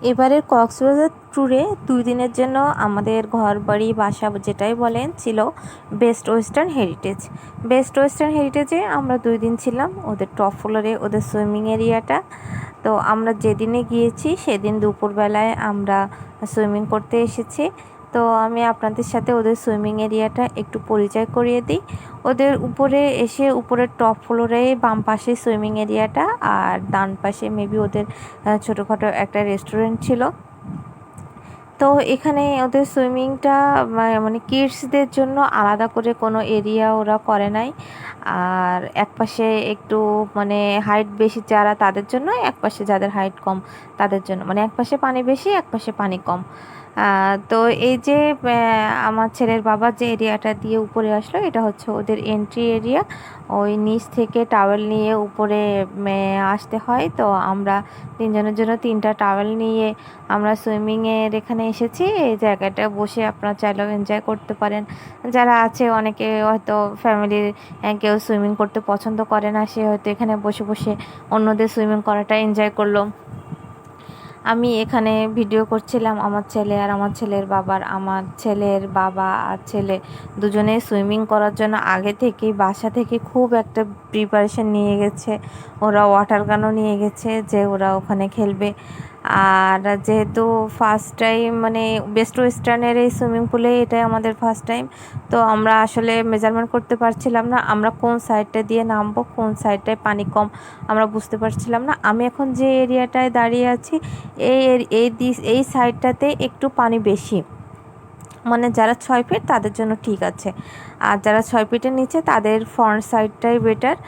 এবারের কক্সবাজার ট্যুরে 2 দিনের জন্য আমাদের ঘর বাড়ি বাসা যেটাই বলেন ছিল best western heritage. Best western হেরিটেজে আমরা 2 দিন ছিলাম। ওদের টপ ফ্লোরে ওদের সুইমিং এরিয়াটা, তো আমরা যেদিনে গিয়েছি সেদিন দুপুরবেলায় আমরা সুইমিং করতে এসেছি। তো আমি আপনাদের সাথে ওদের সুইমিং এরিয়াটা একটু পরিচয় করিয়ে দিই। ওদের উপরে এসে উপরের টপ ফ্লোরে বাম পাশে সুইমিং এরিয়াটা, আর ডান পাশে মেবি ওদের ছোটোখাটো একটা রেস্টুরেন্ট ছিল। তো এখানে ওদের সুইমিংটা মানে কিডসদের জন্য আলাদা করে কোনো এরিয়া ওরা করে নাই। আর একপাশে একটু মানে হাইট বেশি যারা তাদের জন্য, একপাশে যাদের হাইট কম তাদের জন্য, মানে একপাশে পানি বেশি একপাশে পানি কম। তো এই যে আমার ছেলের বাবা যে এরিয়াটা দিয়ে উপরে আসলো, এটা হচ্ছে ওদের এন্ট্রি এরিয়া। ওই নিচ থেকে টাওয়েল নিয়ে উপরে আসতে হয়। তো আমরা 3 জনের জন্য 3টা টাওয়েল নিয়ে আমরা সুইমিংয়ের এখানে এসেছি। এই জায়গাটা বসে আপনারা চাইলেও এনজয় করতে পারেন। যারা আছে অনেকে হয়তো ফ্যামিলির কেউ সুইমিং করতে পছন্দ করে না, সে হয়তো এখানে বসে বসে অন্যদের সুইমিং করাটা এনজয় করলো। আমি এখানে ভিডিও করছিলাম আমার ছেলে আর আমার ছেলের বাবার। আমার ছেলের বাবা আর ছেলে দুজনে সুইমিং করার জন্য আগে থেকেই বাসা থেকে খুব একটা প্রিপারেশন নিয়ে গেছে। ওরা ওয়াটার গানও নিয়ে গেছে যে ওরা ওখানে খেলবে। আর যেহেতু ফার্স্ট টাইম মানে বেস্ট ওয়েস্টার্নের এই সুইমিং পুলে এটাই আমাদের ফার্স্ট টাইম, তো আমরা আসলে মেজারমেন্ট করতে পারছিলাম না আমরা কোন সাইডটা দিয়ে নামবো, কোন সাইডটায় পানি কম আমরা বুঝতে পারছিলাম না। আমি এখন যে এরিয়াটায় দাঁড়িয়ে আছি এই সাইডটাতে একটু পানি বেশি, মানে যারা 6 ফিট তাদের জন্য ঠিক আছে, আর যারা 6 ফিটের নিচে তাদের ফ্রন্ট সাইডটাই বেটার।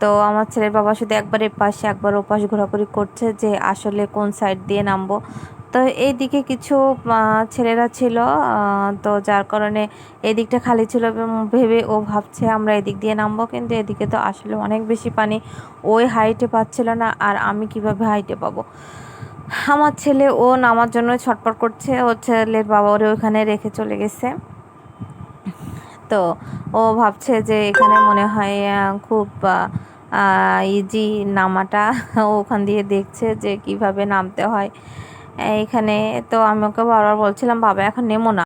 তো আমার ছেলের বাবা শুধু একবার এপাশে একবার ওপাশ ঘোরাঘুরি করছে যে আসলে কোন সাইড দিয়ে নামবো। তো এই দিকে কিছু ছেলেরা ছিল, তো যার কারণে এই দিকটা খালি ছিল ভেবে ও ভাবছে আমরা এদিক দিয়ে নামবো, কিন্তু এদিকে তো আসলে অনেক বেশি পানি, ওই হাইটে পাচ্ছিল না আর আমি কিভাবে হাইটে পাবো। আমার ছেলে ও নামার জন্য ছটফট করছে, ওর ছেলের বাবা ওরে ওখানে রেখে চলে গেছে। তো ও ভাবছে যে এখানে মনে হয় খুব ইজি নামাটা। ও ওখান দিয়ে দেখছে যে কিভাবে নামতে হয় এখানে। তো আমি ওকে বারবার বলছিলাম বাবা এখন নেমো না।